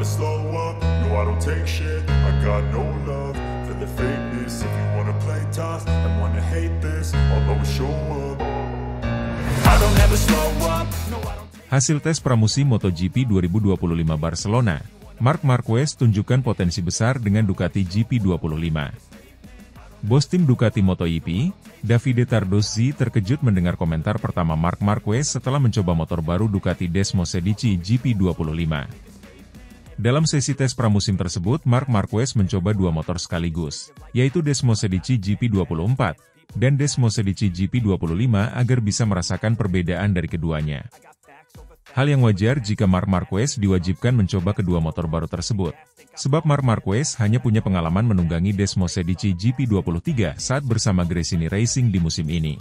never slow up, no I don't take shit. I got no love for the fakeness. If you wanna play tough and wanna hate this, I'll always show up. I don't ever slow up, no I don't. Hasil tes pramusim MotoGP 2025 Barcelona, Marc Marquez tunjukkan potensi besar dengan Ducati GP25. Bos tim Ducati MotoGP, Davide Tardozzi terkejut mendengar komentar pertama Marc Marquez setelah mencoba motor baru Ducati Desmosedici GP25. Dalam sesi tes pramusim tersebut, Marc Marquez mencoba dua motor sekaligus, yaitu Desmosedici GP24 dan Desmosedici GP25 agar bisa merasakan perbedaan dari keduanya. Hal yang wajar jika Marc Marquez diwajibkan mencoba kedua motor baru tersebut, sebab Marc Marquez hanya punya pengalaman menunggangi Desmosedici GP23 saat bersama Gresini Racing di musim ini.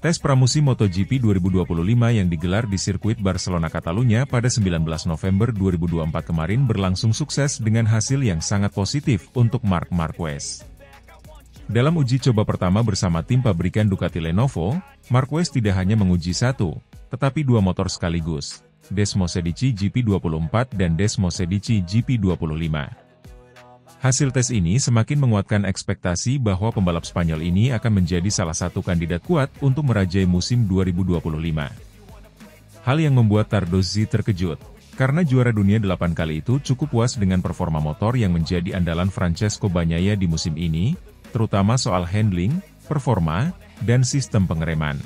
Tes pramusim MotoGP 2025 yang digelar di sirkuit Barcelona Catalunya pada 19 November 2024 kemarin berlangsung sukses dengan hasil yang sangat positif untuk Marc Marquez. Dalam uji coba pertama bersama tim pabrikan Ducati Lenovo, Marquez tidak hanya menguji satu, tetapi dua motor sekaligus, Desmosedici GP24 dan Desmosedici GP25. Hasil tes ini semakin menguatkan ekspektasi bahwa pembalap Spanyol ini akan menjadi salah satu kandidat kuat untuk merajai musim 2025. Hal yang membuat Tardozzi terkejut, karena juara dunia 8 kali itu cukup puas dengan performa motor yang menjadi andalan Francesco Bagnaia di musim ini, terutama soal handling, performa, dan sistem pengereman.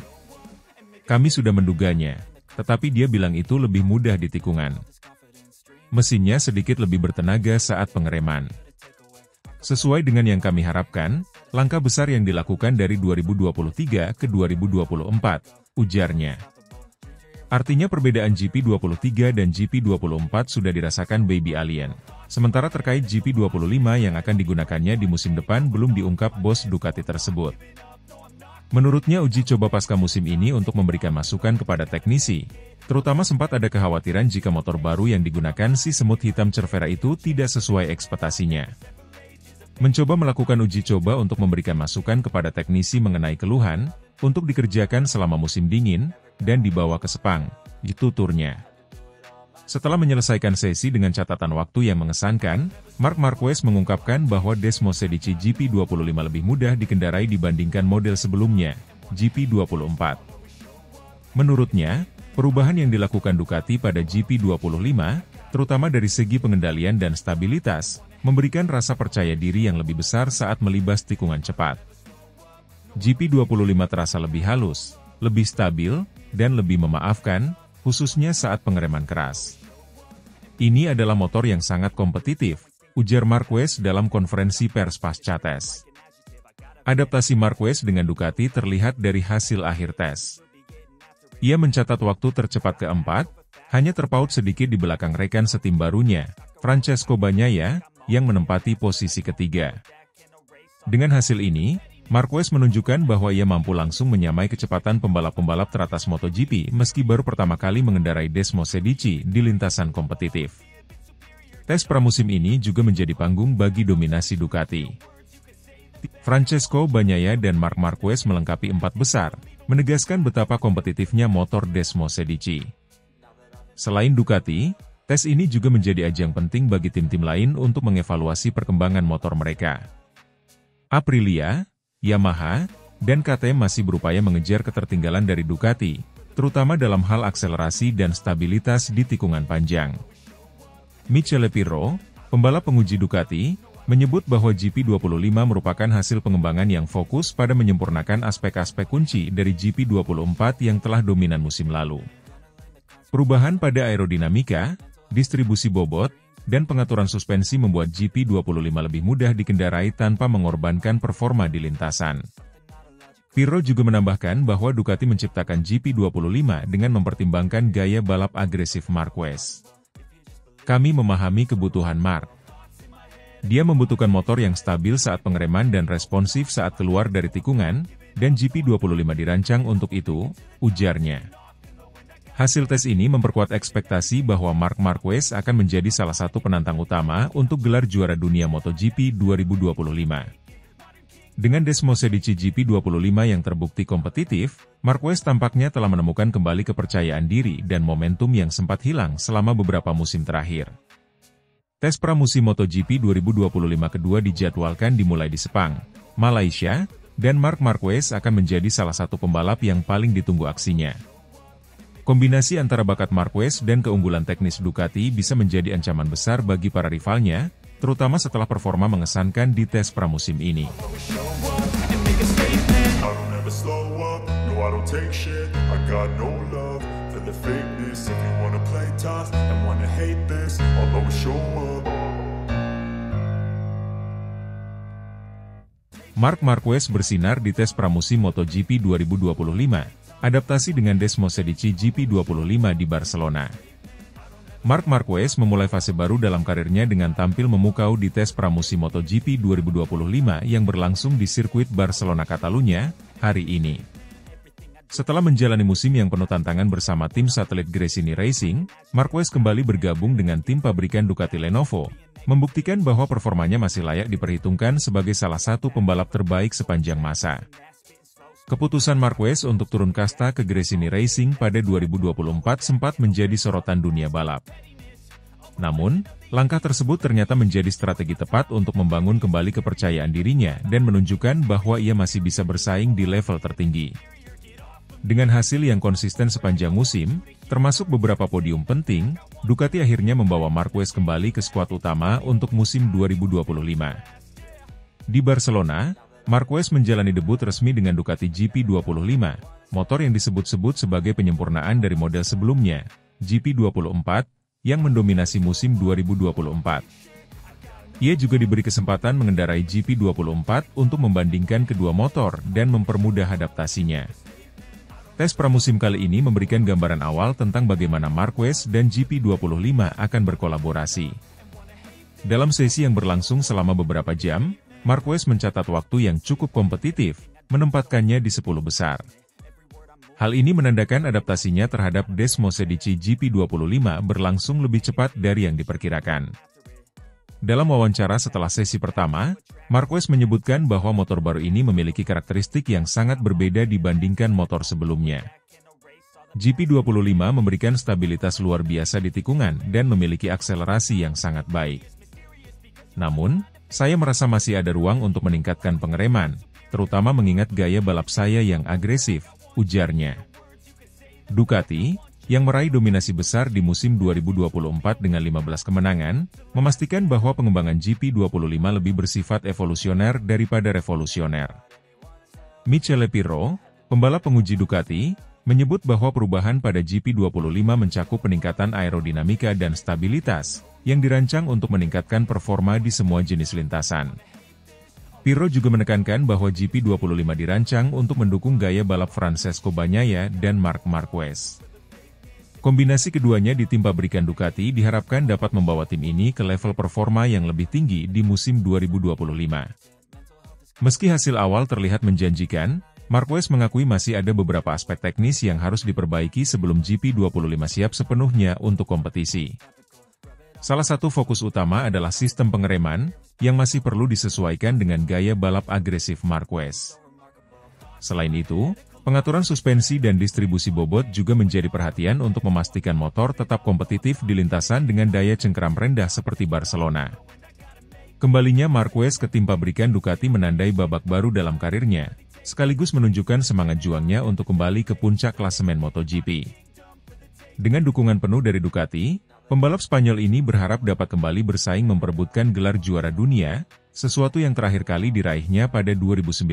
Kami sudah menduganya, tetapi dia bilang itu lebih mudah di tikungan. Mesinnya sedikit lebih bertenaga saat pengereman. Sesuai dengan yang kami harapkan, langkah besar yang dilakukan dari 2023 ke 2024, ujarnya. Artinya perbedaan GP23 dan GP24 sudah dirasakan Baby Alien. Sementara terkait GP25 yang akan digunakannya di musim depan belum diungkap bos Ducati tersebut. Menurutnya uji coba pasca musim ini untuk memberikan masukan kepada teknisi, terutama sempat ada kekhawatiran jika motor baru yang digunakan si semut hitam Cervera itu tidak sesuai ekspektasinya. Mencoba melakukan uji coba untuk memberikan masukan kepada teknisi mengenai keluhan, untuk dikerjakan selama musim dingin, dan dibawa ke Sepang, tuturnya. Setelah menyelesaikan sesi dengan catatan waktu yang mengesankan, Marc Marquez mengungkapkan bahwa Desmosedici GP25 lebih mudah dikendarai dibandingkan model sebelumnya, GP24. Menurutnya, perubahan yang dilakukan Ducati pada GP25, terutama dari segi pengendalian dan stabilitas, memberikan rasa percaya diri yang lebih besar saat melibas tikungan cepat. GP25 terasa lebih halus, lebih stabil, dan lebih memaafkan, khususnya saat pengereman keras. Ini adalah motor yang sangat kompetitif, ujar Marquez dalam konferensi pers pasca tes. Adaptasi Marquez dengan Ducati terlihat dari hasil akhir tes. Ia mencatat waktu tercepat keempat, hanya terpaut sedikit di belakang rekan setim barunya, Francesco Bagnaia, yang menempati posisi ketiga. Dengan hasil ini, Marquez menunjukkan bahwa ia mampu langsung menyamai kecepatan pembalap-pembalap teratas MotoGP meski baru pertama kali mengendarai Desmosedici di lintasan kompetitif. Tes pramusim ini juga menjadi panggung bagi dominasi Ducati. Francesco Bagnaia dan Marc Marquez melengkapi empat besar, menegaskan betapa kompetitifnya motor Desmosedici. Selain Ducati, tes ini juga menjadi ajang penting bagi tim-tim lain untuk mengevaluasi perkembangan motor mereka. Aprilia, Yamaha, dan KTM masih berupaya mengejar ketertinggalan dari Ducati, terutama dalam hal akselerasi dan stabilitas di tikungan panjang. Michele Pirro, pembalap penguji Ducati, menyebut bahwa GP25 merupakan hasil pengembangan yang fokus pada menyempurnakan aspek-aspek kunci dari GP24 yang telah dominan musim lalu. Perubahan pada aerodinamika, distribusi bobot, dan pengaturan suspensi membuat GP25 lebih mudah dikendarai tanpa mengorbankan performa di lintasan. Pirro juga menambahkan bahwa Ducati menciptakan GP25 dengan mempertimbangkan gaya balap agresif Marquez. Kami memahami kebutuhan Marc. Dia membutuhkan motor yang stabil saat pengereman dan responsif saat keluar dari tikungan, dan GP25 dirancang untuk itu, ujarnya. Hasil tes ini memperkuat ekspektasi bahwa Marc Marquez akan menjadi salah satu penantang utama untuk gelar juara dunia MotoGP 2025. Dengan Desmosedici GP25 yang terbukti kompetitif, Marquez tampaknya telah menemukan kembali kepercayaan diri dan momentum yang sempat hilang selama beberapa musim terakhir. Tes pramusim MotoGP 2025 kedua dijadwalkan dimulai di Sepang, Malaysia, dan Marc Marquez akan menjadi salah satu pembalap yang paling ditunggu aksinya. Kombinasi antara bakat Marquez dan keunggulan teknis Ducati bisa menjadi ancaman besar bagi para rivalnya, terutama setelah performa mengesankan di tes pramusim ini. Marc Marquez bersinar di tes pramusim MotoGP 2025. Adaptasi dengan Desmosedici GP25 di Barcelona. Marc Marquez memulai fase baru dalam karirnya dengan tampil memukau di tes pramusim MotoGP 2025 yang berlangsung di sirkuit Barcelona Catalunya, hari ini. Setelah menjalani musim yang penuh tantangan bersama tim satelit Gresini Racing, Marquez kembali bergabung dengan tim pabrikan Ducati Lenovo, membuktikan bahwa performanya masih layak diperhitungkan sebagai salah satu pembalap terbaik sepanjang masa. Keputusan Marquez untuk turun kasta ke Gresini Racing pada 2024 sempat menjadi sorotan dunia balap. Namun, langkah tersebut ternyata menjadi strategi tepat untuk membangun kembali kepercayaan dirinya dan menunjukkan bahwa ia masih bisa bersaing di level tertinggi. Dengan hasil yang konsisten sepanjang musim, termasuk beberapa podium penting, Ducati akhirnya membawa Marquez kembali ke skuad utama untuk musim 2025. Di Barcelona, Marquez menjalani debut resmi dengan Ducati GP25, motor yang disebut-sebut sebagai penyempurnaan dari model sebelumnya, GP24, yang mendominasi musim 2024. Ia juga diberi kesempatan mengendarai GP24 untuk membandingkan kedua motor dan mempermudah adaptasinya. Tes pramusim kali ini memberikan gambaran awal tentang bagaimana Marquez dan GP25 akan berkolaborasi. Dalam sesi yang berlangsung selama beberapa jam, Marquez mencatat waktu yang cukup kompetitif, menempatkannya di 10 besar. Hal ini menandakan adaptasinya terhadap Desmosedici GP25 berlangsung lebih cepat dari yang diperkirakan. Dalam wawancara setelah sesi pertama, Marquez menyebutkan bahwa motor baru ini memiliki karakteristik yang sangat berbeda dibandingkan motor sebelumnya. GP25 memberikan stabilitas luar biasa di tikungan dan memiliki akselerasi yang sangat baik. Namun, saya merasa masih ada ruang untuk meningkatkan pengereman, terutama mengingat gaya balap saya yang agresif, ujarnya. Ducati, yang meraih dominasi besar di musim 2024 dengan 15 kemenangan, memastikan bahwa pengembangan GP25 lebih bersifat evolusioner daripada revolusioner. Michele Pirro, pembalap penguji Ducati, menyebut bahwa perubahan pada GP25 mencakup peningkatan aerodinamika dan stabilitas, yang dirancang untuk meningkatkan performa di semua jenis lintasan. Pirro juga menekankan bahwa GP25 dirancang untuk mendukung gaya balap Francesco Bagnaia dan Marc Marquez. Kombinasi keduanya di tim pabrikan Ducati diharapkan dapat membawa tim ini ke level performa yang lebih tinggi di musim 2025. Meski hasil awal terlihat menjanjikan, Marquez mengakui masih ada beberapa aspek teknis yang harus diperbaiki sebelum GP25 siap sepenuhnya untuk kompetisi. Salah satu fokus utama adalah sistem pengereman, yang masih perlu disesuaikan dengan gaya balap agresif Marquez. Selain itu, pengaturan suspensi dan distribusi bobot juga menjadi perhatian untuk memastikan motor tetap kompetitif di lintasan dengan daya cengkeram rendah seperti Barcelona. Kembalinya Marquez ke tim pabrikan Ducati menandai babak baru dalam karirnya, sekaligus menunjukkan semangat juangnya untuk kembali ke puncak klasemen MotoGP. Dengan dukungan penuh dari Ducati, pembalap Spanyol ini berharap dapat kembali bersaing memperebutkan gelar juara dunia, sesuatu yang terakhir kali diraihnya pada 2019.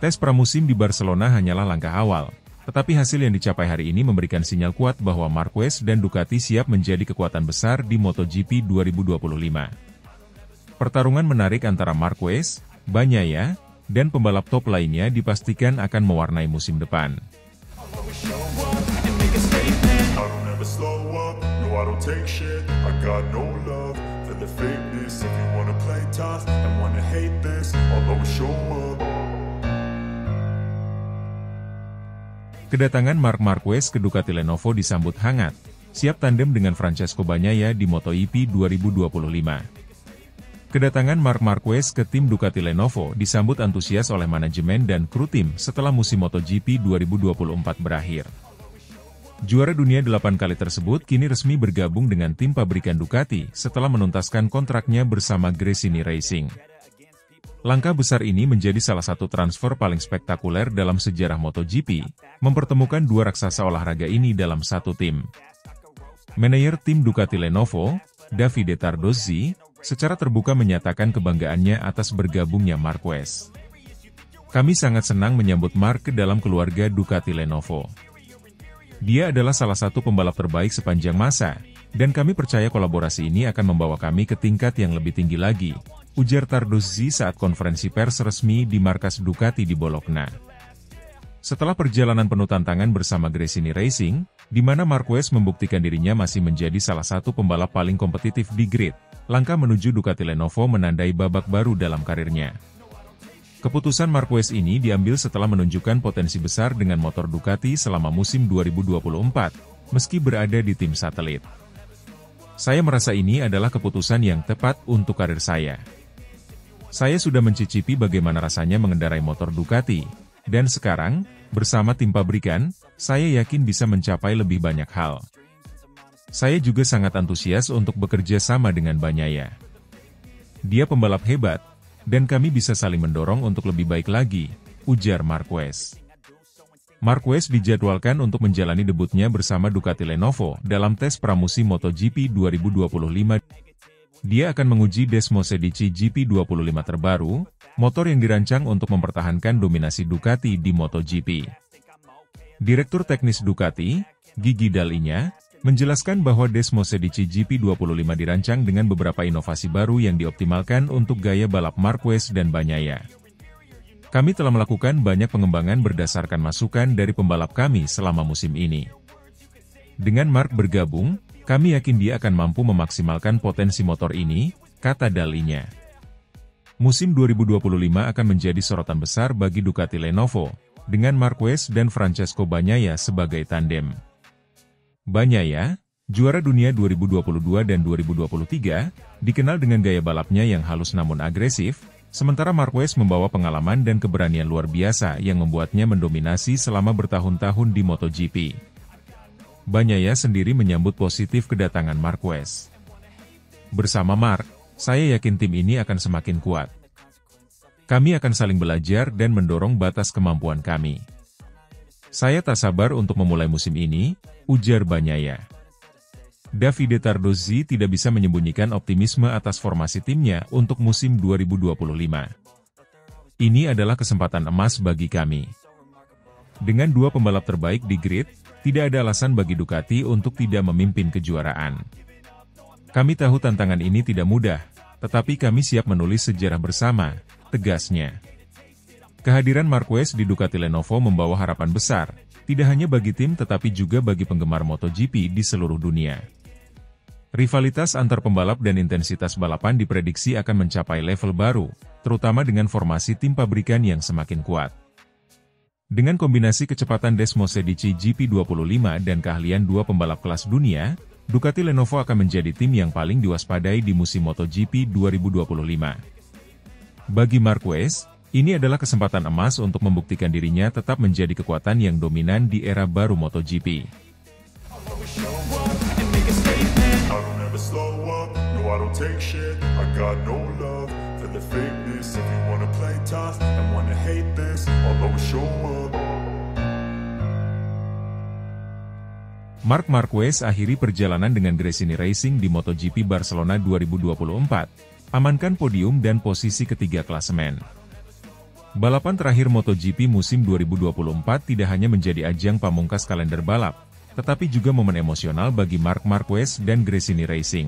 Tes pramusim di Barcelona hanyalah langkah awal, tetapi hasil yang dicapai hari ini memberikan sinyal kuat bahwa Marquez dan Ducati siap menjadi kekuatan besar di MotoGP 2025. Pertarungan menarik antara Marquez, Bagnaia, dan pembalap top lainnya dipastikan akan mewarnai musim depan. I don't take shit, I got no love for the fakeness. If you wanna play tough and wanna hate this, I'll always show up. Kedatangan Marc Marquez ke Ducati Lenovo disambut hangat, siap tandem dengan Francesco Bagnaia di MotoGP 2025. Kedatangan Marc Marquez ke tim Ducati Lenovo disambut antusias oleh manajemen dan kru tim setelah musim MotoGP 2024 berakhir. Juara dunia 8 kali tersebut kini resmi bergabung dengan tim pabrikan Ducati setelah menuntaskan kontraknya bersama Gresini Racing. Langkah besar ini menjadi salah satu transfer paling spektakuler dalam sejarah MotoGP, mempertemukan dua raksasa olahraga ini dalam satu tim. Manajer tim Ducati Lenovo, Davide Tardozzi, secara terbuka menyatakan kebanggaannya atas bergabungnya Marquez. Kami sangat senang menyambut Mark ke dalam keluarga Ducati Lenovo. Dia adalah salah satu pembalap terbaik sepanjang masa, dan kami percaya kolaborasi ini akan membawa kami ke tingkat yang lebih tinggi lagi, ujar Tardozzi saat konferensi pers resmi di markas Ducati di Bologna. Setelah perjalanan penuh tantangan bersama Gresini Racing, di mana Marquez membuktikan dirinya masih menjadi salah satu pembalap paling kompetitif di grid, langkah menuju Ducati Lenovo menandai babak baru dalam karirnya. Keputusan Marquez ini diambil setelah menunjukkan potensi besar dengan motor Ducati selama musim 2024, meski berada di tim satelit. Saya merasa ini adalah keputusan yang tepat untuk karir saya. Saya sudah mencicipi bagaimana rasanya mengendarai motor Ducati, dan sekarang, bersama tim pabrikan, saya yakin bisa mencapai lebih banyak hal. Saya juga sangat antusias untuk bekerja sama dengan Bagnaia. Dia pembalap hebat, dan kami bisa saling mendorong untuk lebih baik lagi, ujar Marquez. Marquez dijadwalkan untuk menjalani debutnya bersama Ducati Lenovo dalam tes pramusim MotoGP 2025. Dia akan menguji Desmosedici GP25 terbaru, motor yang dirancang untuk mempertahankan dominasi Ducati di MotoGP. Direktur teknis Ducati, Gigi Dall'Igna, menjelaskan bahwa Desmosedici GP25 dirancang dengan beberapa inovasi baru yang dioptimalkan untuk gaya balap Marquez dan Bagnaia. Kami telah melakukan banyak pengembangan berdasarkan masukan dari pembalap kami selama musim ini. Dengan Mark bergabung, kami yakin dia akan mampu memaksimalkan potensi motor ini, kata Dall'Igna. Musim 2025 akan menjadi sorotan besar bagi Ducati Lenovo, dengan Marquez dan Francesco Bagnaia sebagai tandem. Bagnaia, juara dunia 2022 dan 2023, dikenal dengan gaya balapnya yang halus namun agresif, sementara Marquez membawa pengalaman dan keberanian luar biasa yang membuatnya mendominasi selama bertahun-tahun di MotoGP. Bagnaia sendiri menyambut positif kedatangan Marquez. Bersama Mark, saya yakin tim ini akan semakin kuat. Kami akan saling belajar dan mendorong batas kemampuan kami. Saya tak sabar untuk memulai musim ini, ujar Bagnaia. Davide Tardozzi tidak bisa menyembunyikan optimisme atas formasi timnya untuk musim 2025. Ini adalah kesempatan emas bagi kami. Dengan dua pembalap terbaik di grid, tidak ada alasan bagi Ducati untuk tidak memimpin kejuaraan. Kami tahu tantangan ini tidak mudah, tetapi kami siap menulis sejarah bersama, tegasnya. Kehadiran Marquez di Ducati Lenovo membawa harapan besar, tidak hanya bagi tim tetapi juga bagi penggemar MotoGP di seluruh dunia. Rivalitas antar pembalap dan intensitas balapan diprediksi akan mencapai level baru, terutama dengan formasi tim pabrikan yang semakin kuat. Dengan kombinasi kecepatan Desmosedici GP25 dan keahlian dua pembalap kelas dunia, Ducati Lenovo akan menjadi tim yang paling diwaspadai di musim MotoGP 2025. Bagi Marquez, ini adalah kesempatan emas untuk membuktikan dirinya tetap menjadi kekuatan yang dominan di era baru MotoGP. Marc Marquez akhiri perjalanan dengan Gresini Racing di MotoGP Barcelona 2024, amankan podium dan posisi ketiga klasemen. Balapan terakhir MotoGP musim 2024 tidak hanya menjadi ajang pamungkas kalender balap, tetapi juga momen emosional bagi Marc Marquez dan Gresini Racing.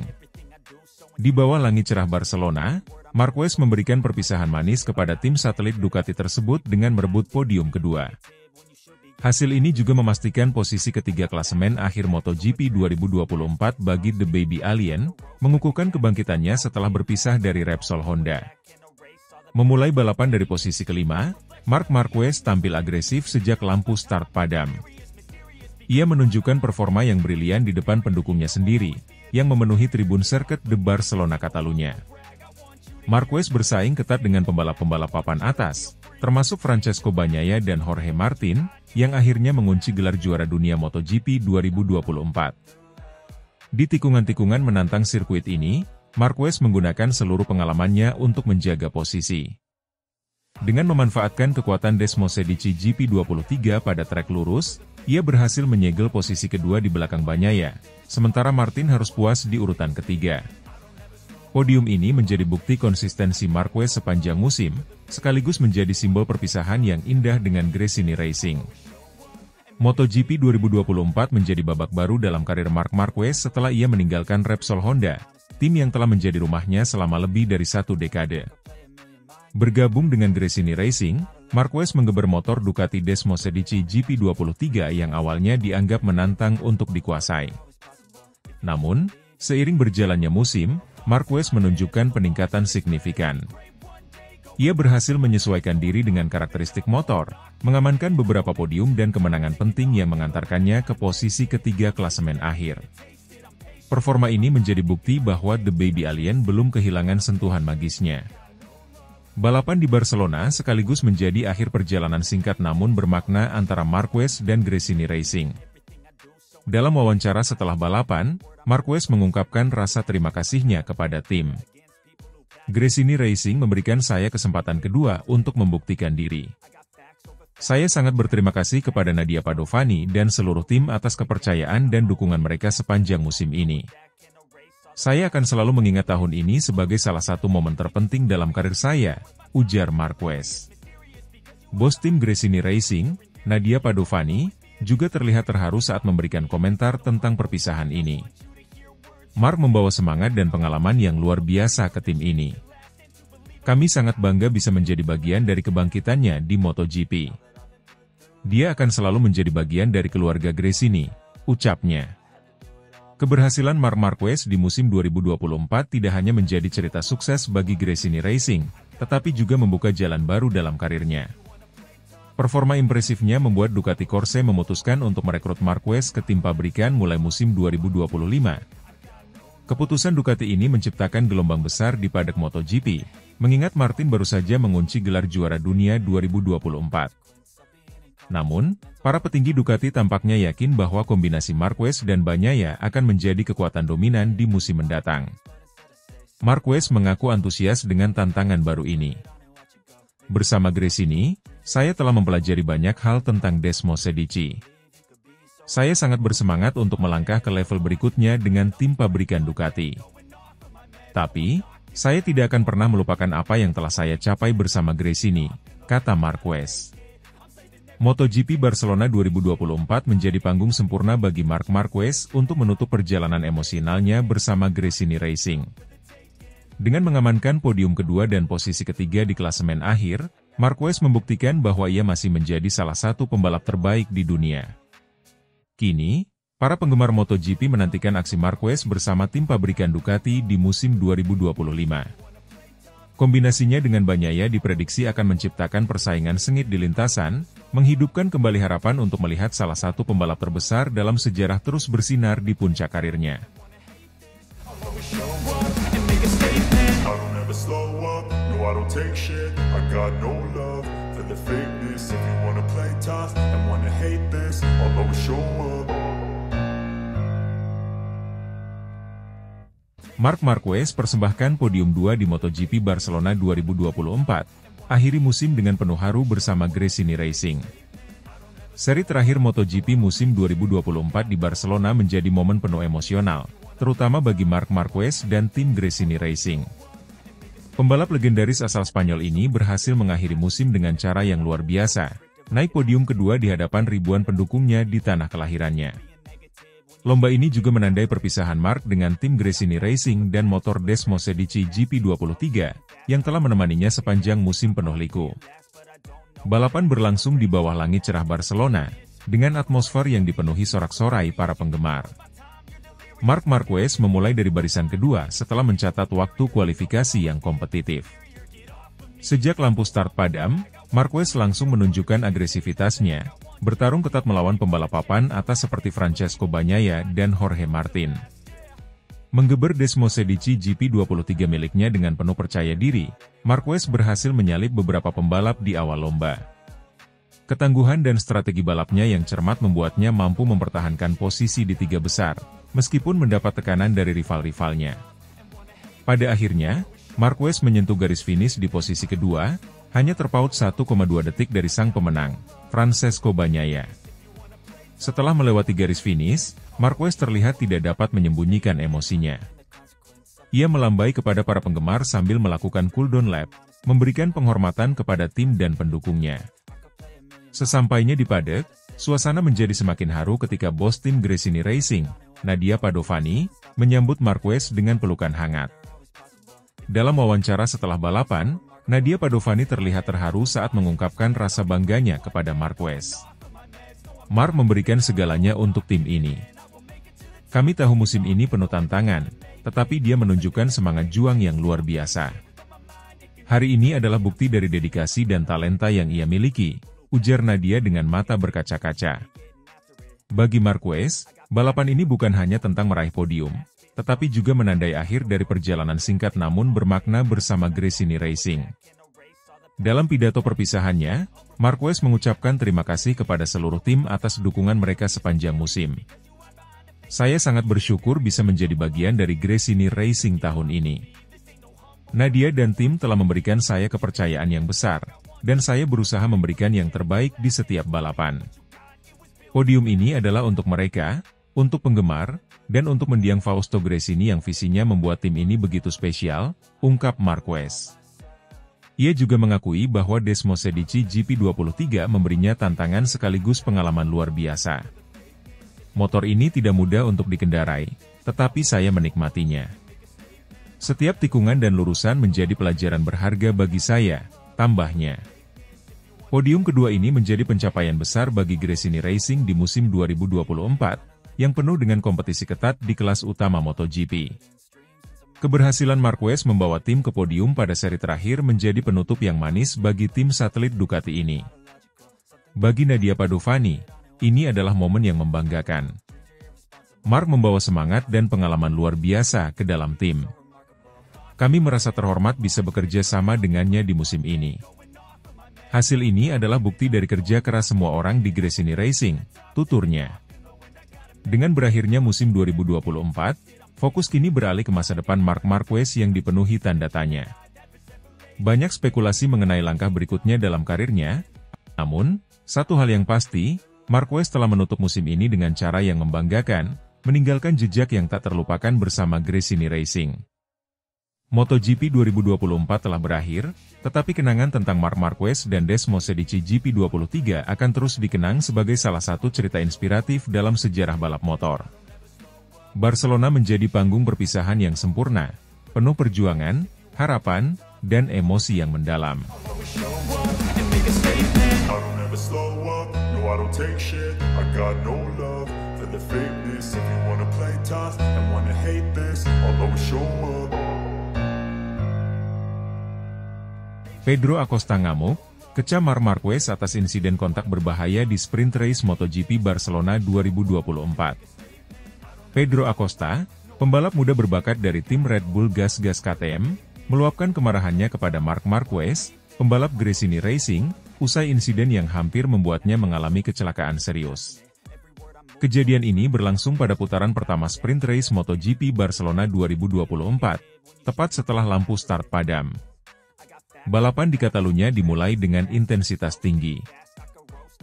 Di bawah langit cerah Barcelona, Marquez memberikan perpisahan manis kepada tim satelit Ducati tersebut dengan merebut podium kedua. Hasil ini juga memastikan posisi ketiga klasemen akhir MotoGP 2024 bagi The Baby Alien, mengukuhkan kebangkitannya setelah berpisah dari Repsol Honda. Memulai balapan dari posisi kelima, Marc Marquez tampil agresif sejak lampu start padam. Ia menunjukkan performa yang brilian di depan pendukungnya sendiri, yang memenuhi tribun sirkuit de Barcelona Catalunya. Marquez bersaing ketat dengan pembalap-pembalap papan atas, termasuk Francesco Bagnaia dan Jorge Martin, yang akhirnya mengunci gelar juara dunia MotoGP 2024. Di tikungan-tikungan menantang sirkuit ini, Marquez menggunakan seluruh pengalamannya untuk menjaga posisi. Dengan memanfaatkan kekuatan Desmosedici GP23 pada trek lurus, ia berhasil menyegel posisi kedua di belakang Bagnaia, sementara Martin harus puas di urutan ketiga. Podium ini menjadi bukti konsistensi Marquez sepanjang musim, sekaligus menjadi simbol perpisahan yang indah dengan Gresini Racing. MotoGP 2024 menjadi babak baru dalam karir Marc Marquez setelah ia meninggalkan Repsol Honda, tim yang telah menjadi rumahnya selama lebih dari 1 dekade. Bergabung dengan Gresini Racing, Marquez menggeber motor Ducati Desmosedici GP23 yang awalnya dianggap menantang untuk dikuasai. Namun, seiring berjalannya musim, Marquez menunjukkan peningkatan signifikan. Ia berhasil menyesuaikan diri dengan karakteristik motor, mengamankan beberapa podium dan kemenangan penting yang mengantarkannya ke posisi ketiga klasemen akhir. Performa ini menjadi bukti bahwa The Baby Alien belum kehilangan sentuhan magisnya. Balapan di Barcelona sekaligus menjadi akhir perjalanan singkat namun bermakna antara Marquez dan Gresini Racing. Dalam wawancara setelah balapan, Marquez mengungkapkan rasa terima kasihnya kepada tim. Gresini Racing memberikan saya kesempatan kedua untuk membuktikan diri. Saya sangat berterima kasih kepada Nadia Padovani dan seluruh tim atas kepercayaan dan dukungan mereka sepanjang musim ini. Saya akan selalu mengingat tahun ini sebagai salah satu momen terpenting dalam karir saya, ujar Marquez. Bos tim Gresini Racing, Nadia Padovani, juga terlihat terharu saat memberikan komentar tentang perpisahan ini. Marc membawa semangat dan pengalaman yang luar biasa ke tim ini. Kami sangat bangga bisa menjadi bagian dari kebangkitannya di MotoGP. Dia akan selalu menjadi bagian dari keluarga Gresini, ucapnya. Keberhasilan Marc Marquez di musim 2024 tidak hanya menjadi cerita sukses bagi Gresini Racing, tetapi juga membuka jalan baru dalam karirnya. Performa impresifnya membuat Ducati Corse memutuskan untuk merekrut Marquez ke tim pabrikan mulai musim 2025. Keputusan Ducati ini menciptakan gelombang besar di paddock MotoGP, mengingat Martin baru saja mengunci gelar juara dunia 2024. Namun, para petinggi Ducati tampaknya yakin bahwa kombinasi Marquez dan Bagnaia akan menjadi kekuatan dominan di musim mendatang. Marquez mengaku antusias dengan tantangan baru ini. Bersama Gresini, saya telah mempelajari banyak hal tentang Desmosedici. Saya sangat bersemangat untuk melangkah ke level berikutnya dengan tim pabrikan Ducati. Tapi, saya tidak akan pernah melupakan apa yang telah saya capai bersama Gresini, kata Marquez. MotoGP Barcelona 2024 menjadi panggung sempurna bagi Marc Marquez untuk menutup perjalanan emosionalnya bersama Gresini Racing. Dengan mengamankan podium kedua dan posisi ketiga di klasemen akhir, Marquez membuktikan bahwa ia masih menjadi salah satu pembalap terbaik di dunia. Kini, para penggemar MotoGP menantikan aksi Marquez bersama tim pabrikan Ducati di musim 2025. Kombinasinya dengan Bagnaia diprediksi akan menciptakan persaingan sengit di lintasan, menghidupkan kembali harapan untuk melihat salah satu pembalap terbesar dalam sejarah terus bersinar di puncak karirnya. Marc Marquez persembahkan podium 2 di MotoGP Barcelona 2024, akhiri musim dengan penuh haru bersama Gresini Racing. Seri terakhir MotoGP musim 2024 di Barcelona menjadi momen penuh emosional, terutama bagi Marc Marquez dan tim Gresini Racing. Pembalap legendaris asal Spanyol ini berhasil mengakhiri musim dengan cara yang luar biasa, naik podium kedua di hadapan ribuan pendukungnya di tanah kelahirannya. Lomba ini juga menandai perpisahan Marc dengan tim Gresini Racing dan motor Desmosedici GP23, yang telah menemaninya sepanjang musim penuh liku. Balapan berlangsung di bawah langit cerah Barcelona, dengan atmosfer yang dipenuhi sorak-sorai para penggemar. Marc Marquez memulai dari barisan kedua setelah mencatat waktu kualifikasi yang kompetitif. Sejak lampu start padam, Marquez langsung menunjukkan agresivitasnya, bertarung ketat melawan pembalap papan atas seperti Francesco Bagnaia dan Jorge Martin. Menggeber Desmosedici GP23 miliknya dengan penuh percaya diri, Marquez berhasil menyalip beberapa pembalap di awal lomba. Ketangguhan dan strategi balapnya yang cermat membuatnya mampu mempertahankan posisi di tiga besar, meskipun mendapat tekanan dari rival-rivalnya. Pada akhirnya, Marquez menyentuh garis finish di posisi kedua, hanya terpaut 1,2 detik dari sang pemenang, Francesco Bagnaia. Setelah melewati garis finish, Marquez terlihat tidak dapat menyembunyikan emosinya. Ia melambai kepada para penggemar sambil melakukan cooldown lap, memberikan penghormatan kepada tim dan pendukungnya. Sesampainya di paddock, suasana menjadi semakin haru ketika bos tim Gresini Racing, Nadia Padovani, menyambut Marquez dengan pelukan hangat. Dalam wawancara setelah balapan, Nadia Padovani terlihat terharu saat mengungkapkan rasa bangganya kepada Marquez. Mark memberikan segalanya untuk tim ini. Kami tahu musim ini penuh tantangan, tetapi dia menunjukkan semangat juang yang luar biasa. Hari ini adalah bukti dari dedikasi dan talenta yang ia miliki, ujar Nadia dengan mata berkaca-kaca. Bagi Marquez, balapan ini bukan hanya tentang meraih podium, tetapi juga menandai akhir dari perjalanan singkat namun bermakna bersama Gresini Racing. Dalam pidato perpisahannya, Marquez mengucapkan terima kasih kepada seluruh tim atas dukungan mereka sepanjang musim. Saya sangat bersyukur bisa menjadi bagian dari Gresini Racing tahun ini. Nadia dan tim telah memberikan saya kepercayaan yang besar, dan saya berusaha memberikan yang terbaik di setiap balapan. Podium ini adalah untuk mereka, untuk penggemar, dan untuk mendiang Fausto Gresini yang visinya membuat tim ini begitu spesial, ungkap Marquez. Ia juga mengakui bahwa Desmosedici GP23 memberinya tantangan sekaligus pengalaman luar biasa. Motor ini tidak mudah untuk dikendarai, tetapi saya menikmatinya. Setiap tikungan dan lurusan menjadi pelajaran berharga bagi saya, tambahnya. Podium kedua ini menjadi pencapaian besar bagi Gresini Racing di musim 2024, yang penuh dengan kompetisi ketat di kelas utama MotoGP. Keberhasilan Marquez membawa tim ke podium pada seri terakhir menjadi penutup yang manis bagi tim satelit Ducati ini. Bagi Nadia Padovani, ini adalah momen yang membanggakan. Mark membawa semangat dan pengalaman luar biasa ke dalam tim. Kami merasa terhormat bisa bekerja sama dengannya di musim ini. Hasil ini adalah bukti dari kerja keras semua orang di Gresini Racing, tuturnya. Dengan berakhirnya musim 2024, fokus kini beralih ke masa depan Marc Marquez yang dipenuhi tanda tanya. Banyak spekulasi mengenai langkah berikutnya dalam karirnya, namun, satu hal yang pasti, Marquez telah menutup musim ini dengan cara yang membanggakan, meninggalkan jejak yang tak terlupakan bersama Gresini Racing. MotoGP 2024 telah berakhir, tetapi kenangan tentang Marc Marquez dan Desmosedici GP23 akan terus dikenang sebagai salah satu cerita inspiratif dalam sejarah balap motor. Barcelona menjadi panggung perpisahan yang sempurna, penuh perjuangan, harapan, dan emosi yang mendalam. Pedro Acosta ngamuk, kecam Marc Marquez atas insiden kontak berbahaya di sprint race MotoGP Barcelona 2024. Pedro Acosta, pembalap muda berbakat dari tim Red Bull Gas Gas KTM, meluapkan kemarahannya kepada Marc Marquez, pembalap Gresini Racing, usai insiden yang hampir membuatnya mengalami kecelakaan serius. Kejadian ini berlangsung pada putaran pertama sprint race MotoGP Barcelona 2024, tepat setelah lampu start padam. Balapan di Catalunya dimulai dengan intensitas tinggi.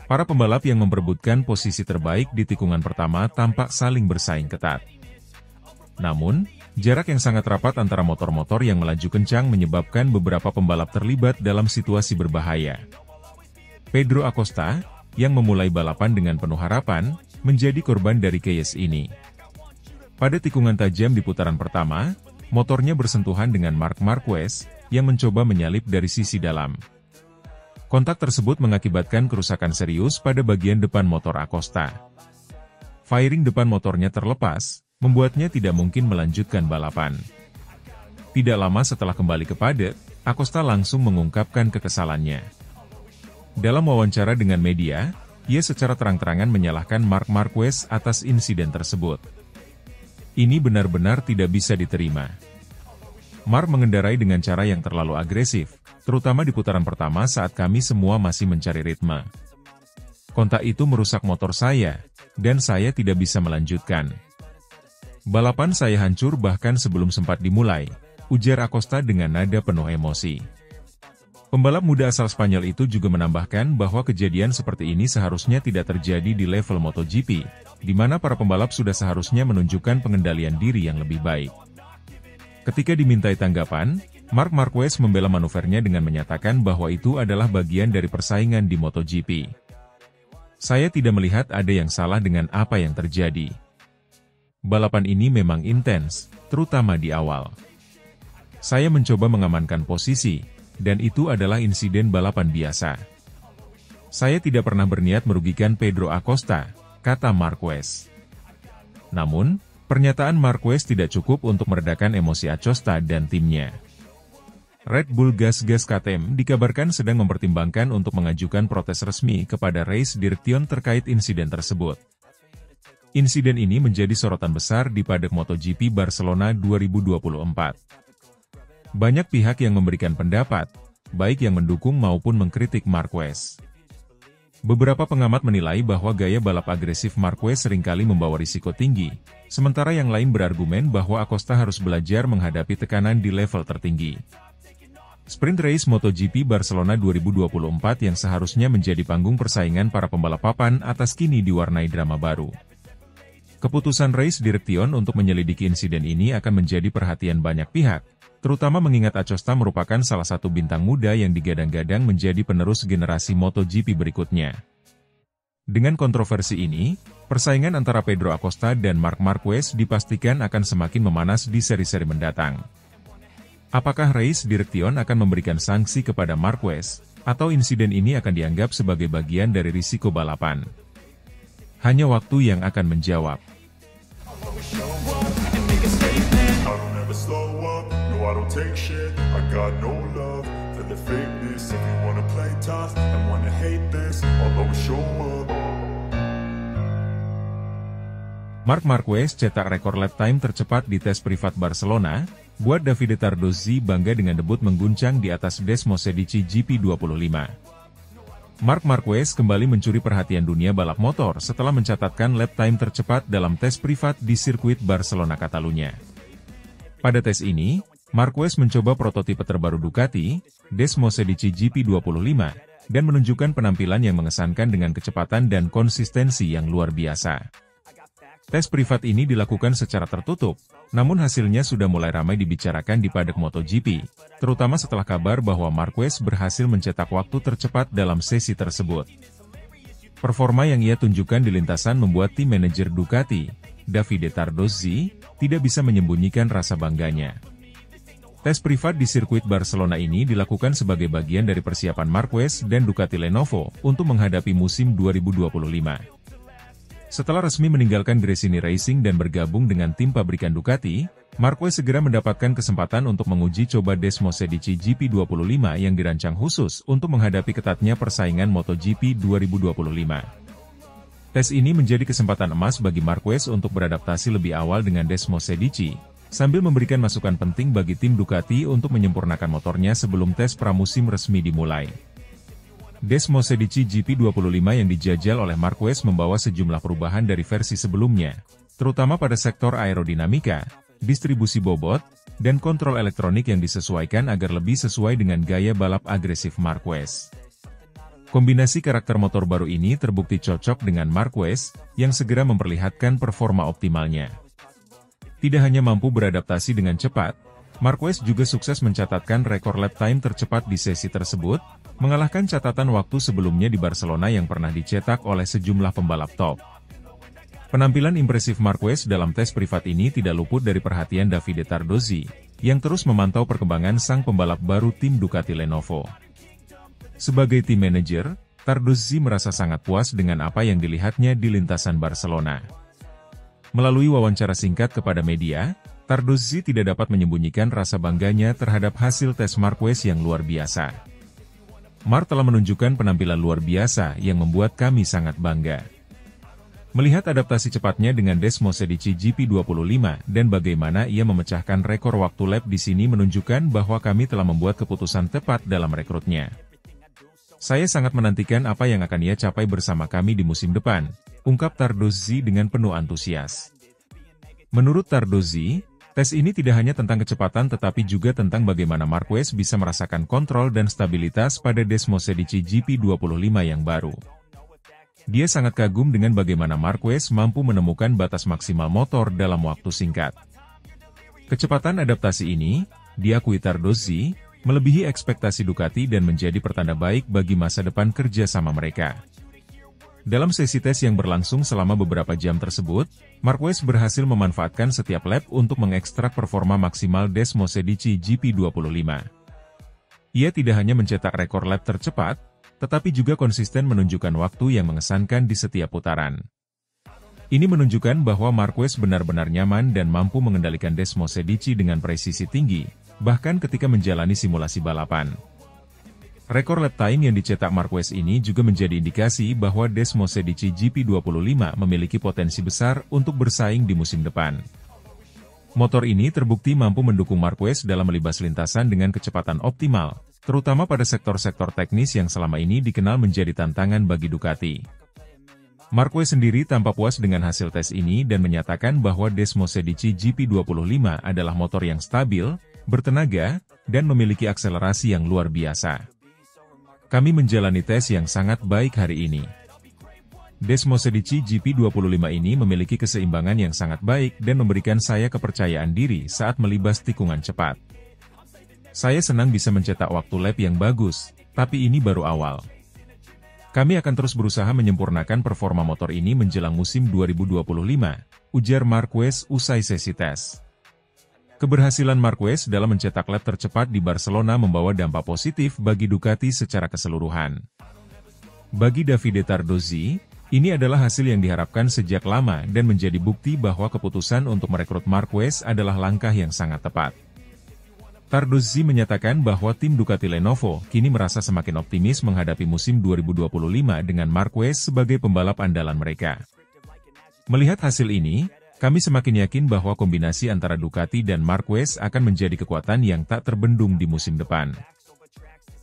Para pembalap yang memperebutkan posisi terbaik di tikungan pertama tampak saling bersaing ketat. Namun, jarak yang sangat rapat antara motor-motor yang melaju kencang menyebabkan beberapa pembalap terlibat dalam situasi berbahaya. Pedro Acosta, yang memulai balapan dengan penuh harapan, menjadi korban dari chaos ini. Pada tikungan tajam di putaran pertama, motornya bersentuhan dengan Marc Marquez, yang mencoba menyalip dari sisi dalam. Kontak tersebut mengakibatkan kerusakan serius pada bagian depan motor Acosta. Fairing depan motornya terlepas, membuatnya tidak mungkin melanjutkan balapan. Tidak lama setelah kembali ke paddock, Acosta langsung mengungkapkan kekesalannya. Dalam wawancara dengan media, ia secara terang-terangan menyalahkan Marc Marquez atas insiden tersebut. Ini benar-benar tidak bisa diterima. Mark mengendarai dengan cara yang terlalu agresif, terutama di putaran pertama saat kami semua masih mencari ritme. Kontak itu merusak motor saya, dan saya tidak bisa melanjutkan. Balapan saya hancur bahkan sebelum sempat dimulai, ujar Acosta dengan nada penuh emosi. Pembalap muda asal Spanyol itu juga menambahkan bahwa kejadian seperti ini seharusnya tidak terjadi di level MotoGP, di mana para pembalap sudah seharusnya menunjukkan pengendalian diri yang lebih baik. Ketika dimintai tanggapan, Marc Marquez membela manuvernya dengan menyatakan bahwa itu adalah bagian dari persaingan di MotoGP. Saya tidak melihat ada yang salah dengan apa yang terjadi. Balapan ini memang intens, terutama di awal. Saya mencoba mengamankan posisi, dan itu adalah insiden balapan biasa. Saya tidak pernah berniat merugikan Pedro Acosta, kata Marquez. Namun, pernyataan Marquez tidak cukup untuk meredakan emosi Acosta dan timnya. Red Bull Gas Gas KTM dikabarkan sedang mempertimbangkan untuk mengajukan protes resmi kepada Race Direction terkait insiden tersebut. Insiden ini menjadi sorotan besar di paddock MotoGP Barcelona 2024. Banyak pihak yang memberikan pendapat, baik yang mendukung maupun mengkritik Marquez. Beberapa pengamat menilai bahwa gaya balap agresif Marquez seringkali membawa risiko tinggi, sementara yang lain berargumen bahwa Acosta harus belajar menghadapi tekanan di level tertinggi. Sprint Race MotoGP Barcelona 2024 yang seharusnya menjadi panggung persaingan para pembalap papan atas kini diwarnai drama baru. Keputusan Race Direction untuk menyelidiki insiden ini akan menjadi perhatian banyak pihak, terutama mengingat Acosta merupakan salah satu bintang muda yang digadang-gadang menjadi penerus generasi MotoGP berikutnya. Dengan kontroversi ini, persaingan antara Pedro Acosta dan Marc Marquez dipastikan akan semakin memanas di seri-seri mendatang. Apakah Race Direction akan memberikan sanksi kepada Marquez, atau insiden ini akan dianggap sebagai bagian dari risiko balapan? Hanya waktu yang akan menjawab. I don't take shit, I got no love for the fakeness. If you wanna play tough and wanna hate this, I'll always show up. Marc Marquez cetak rekor lap time tercepat di tes privat Barcelona, buat Davide Tardozzi bangga dengan debut mengguncang di atas Desmosedici GP25. Marc Marquez kembali mencuri perhatian dunia balap motor setelah mencatatkan lap time tercepat dalam tes privat di sirkuit Barcelona Catalunya. Pada tes ini, Marquez mencoba prototipe terbaru Ducati, Desmosedici GP25, dan menunjukkan penampilan yang mengesankan dengan kecepatan dan konsistensi yang luar biasa. Tes privat ini dilakukan secara tertutup, namun hasilnya sudah mulai ramai dibicarakan di paddock MotoGP, terutama setelah kabar bahwa Marquez berhasil mencetak waktu tercepat dalam sesi tersebut. Performa yang ia tunjukkan di lintasan membuat tim manajer Ducati, Davide Tardozzi, tidak bisa menyembunyikan rasa bangganya. Tes privat di sirkuit Barcelona ini dilakukan sebagai bagian dari persiapan Marquez dan Ducati Lenovo untuk menghadapi musim 2025. Setelah resmi meninggalkan Gresini Racing dan bergabung dengan tim pabrikan Ducati, Marquez segera mendapatkan kesempatan untuk menguji coba Desmosedici GP25 yang dirancang khusus untuk menghadapi ketatnya persaingan MotoGP 2025. Tes ini menjadi kesempatan emas bagi Marquez untuk beradaptasi lebih awal dengan Desmosedici, sambil memberikan masukan penting bagi tim Ducati untuk menyempurnakan motornya sebelum tes pramusim resmi dimulai. Desmosedici GP25 yang dijajal oleh Marquez membawa sejumlah perubahan dari versi sebelumnya, terutama pada sektor aerodinamika, distribusi bobot, dan kontrol elektronik yang disesuaikan agar lebih sesuai dengan gaya balap agresif Marquez. Kombinasi karakter motor baru ini terbukti cocok dengan Marquez, yang segera memperlihatkan performa optimalnya. Tidak hanya mampu beradaptasi dengan cepat, Marquez juga sukses mencatatkan rekor lap time tercepat di sesi tersebut, mengalahkan catatan waktu sebelumnya di Barcelona yang pernah dicetak oleh sejumlah pembalap top. Penampilan impresif Marquez dalam tes privat ini tidak luput dari perhatian Davide Tardozzi, yang terus memantau perkembangan sang pembalap baru tim Ducati Lenovo. Sebagai tim manajer, Tardozzi merasa sangat puas dengan apa yang dilihatnya di lintasan Barcelona. Melalui wawancara singkat kepada media, Tardozzi tidak dapat menyembunyikan rasa bangganya terhadap hasil tes Marquez yang luar biasa. Marc telah menunjukkan penampilan luar biasa yang membuat kami sangat bangga. Melihat adaptasi cepatnya dengan Desmos edisi GP25 dan bagaimana ia memecahkan rekor waktu lap di sini menunjukkan bahwa kami telah membuat keputusan tepat dalam rekrutnya. Saya sangat menantikan apa yang akan ia capai bersama kami di musim depan, ungkap Tardozzi dengan penuh antusias. Menurut Tardozzi, tes ini tidak hanya tentang kecepatan tetapi juga tentang bagaimana Marquez bisa merasakan kontrol dan stabilitas pada Desmos edisi GP25 yang baru. Dia sangat kagum dengan bagaimana Marquez mampu menemukan batas maksimal motor dalam waktu singkat. Kecepatan adaptasi ini, diakui Tardozzi, melebihi ekspektasi Ducati dan menjadi pertanda baik bagi masa depan kerja sama mereka. Dalam sesi tes yang berlangsung selama beberapa jam tersebut, Marquez berhasil memanfaatkan setiap lap untuk mengekstrak performa maksimal Desmos edisi GP25. Ia tidak hanya mencetak rekor lap tercepat, tetapi juga konsisten menunjukkan waktu yang mengesankan di setiap putaran. Ini menunjukkan bahwa Marquez benar-benar nyaman dan mampu mengendalikan Desmos edisi dengan presisi tinggi, bahkan ketika menjalani simulasi balapan. Rekor lap time yang dicetak Marquez ini juga menjadi indikasi bahwa Desmos edisi GP25 memiliki potensi besar untuk bersaing di musim depan. Motor ini terbukti mampu mendukung Marquez dalam melibas lintasan dengan kecepatan optimal, terutama pada sektor-sektor teknis yang selama ini dikenal menjadi tantangan bagi Ducati. Marquez sendiri tampak puas dengan hasil tes ini dan menyatakan bahwa Desmos edisi GP25 adalah motor yang stabil, bertenaga, dan memiliki akselerasi yang luar biasa. Kami menjalani tes yang sangat baik hari ini. Desmos edisi GP25 ini memiliki keseimbangan yang sangat baik dan memberikan saya kepercayaan diri saat melibas tikungan cepat. Saya senang bisa mencetak waktu lap yang bagus, tapi ini baru awal. Kami akan terus berusaha menyempurnakan performa motor ini menjelang musim 2025, ujar Marquez usai sesi tes. Keberhasilan Marquez dalam mencetak lap tercepat di Barcelona membawa dampak positif bagi Ducati secara keseluruhan. Bagi Davide Tardozzi, ini adalah hasil yang diharapkan sejak lama dan menjadi bukti bahwa keputusan untuk merekrut Marquez adalah langkah yang sangat tepat. Tardozzi menyatakan bahwa tim Ducati Lenovo kini merasa semakin optimis menghadapi musim 2025 dengan Marquez sebagai pembalap andalan mereka. Melihat hasil ini, kami semakin yakin bahwa kombinasi antara Ducati dan Marquez akan menjadi kekuatan yang tak terbendung di musim depan.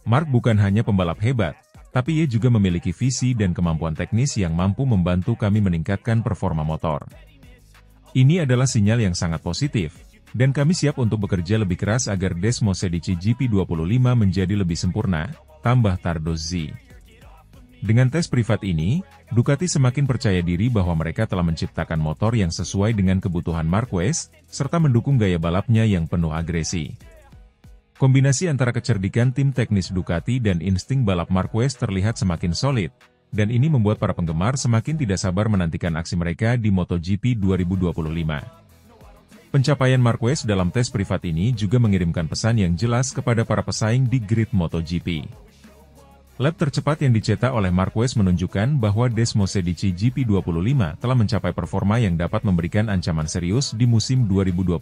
Mark bukan hanya pembalap hebat, tapi ia juga memiliki visi dan kemampuan teknis yang mampu membantu kami meningkatkan performa motor. Ini adalah sinyal yang sangat positif, dan kami siap untuk bekerja lebih keras agar Desmos edisi GP25 menjadi lebih sempurna, tambah Tardozzi. Dengan tes privat ini, Ducati semakin percaya diri bahwa mereka telah menciptakan motor yang sesuai dengan kebutuhan Marquez, serta mendukung gaya balapnya yang penuh agresi. Kombinasi antara kecerdikan tim teknis Ducati dan insting balap Marquez terlihat semakin solid, dan ini membuat para penggemar semakin tidak sabar menantikan aksi mereka di MotoGP 2025. Pencapaian Marquez dalam tes privat ini juga mengirimkan pesan yang jelas kepada para pesaing di grid MotoGP. Lap tercepat yang dicetak oleh Marquez menunjukkan bahwa Desmos edisi GP25 telah mencapai performa yang dapat memberikan ancaman serius di musim 2025.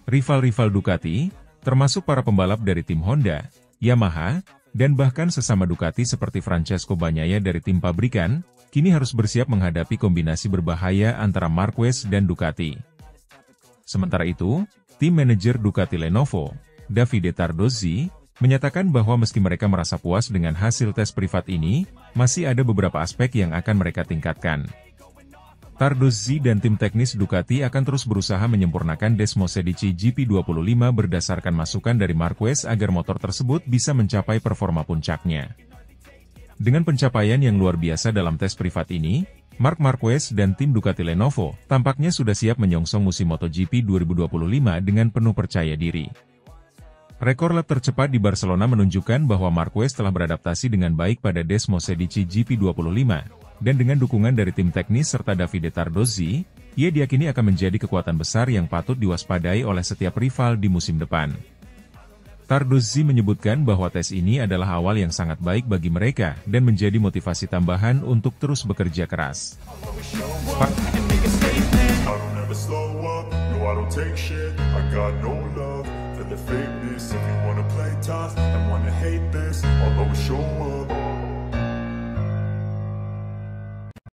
Rival-rival Ducati, termasuk para pembalap dari tim Honda, Yamaha, dan bahkan sesama Ducati seperti Francesco Bagnaia dari tim pabrikan, kini harus bersiap menghadapi kombinasi berbahaya antara Marquez dan Ducati. Sementara itu, tim manajer Ducati Lenovo, Davide Tardozzi, menyatakan bahwa meski mereka merasa puas dengan hasil tes privat ini, masih ada beberapa aspek yang akan mereka tingkatkan. Tardozzi dan tim teknis Ducati akan terus berusaha menyempurnakan Desmos edisi GP25 berdasarkan masukan dari Marquez agar motor tersebut bisa mencapai performa puncaknya. Dengan pencapaian yang luar biasa dalam tes privat ini, Marc Marquez dan tim Ducati Lenovo tampaknya sudah siap menyongsong musim MotoGP 2025 dengan penuh percaya diri. Rekor lap tercepat di Barcelona menunjukkan bahwa Marquez telah beradaptasi dengan baik pada Desmos edisi GP25, dan dengan dukungan dari tim teknis serta Davide Tardozzi, ia diyakini akan menjadi kekuatan besar yang patut diwaspadai oleh setiap rival di musim depan. Tardozzi menyebutkan bahwa tes ini adalah awal yang sangat baik bagi mereka dan menjadi motivasi tambahan untuk terus bekerja keras. The fakeness, if you wanna play tough and wanna hate this, I'll always show up.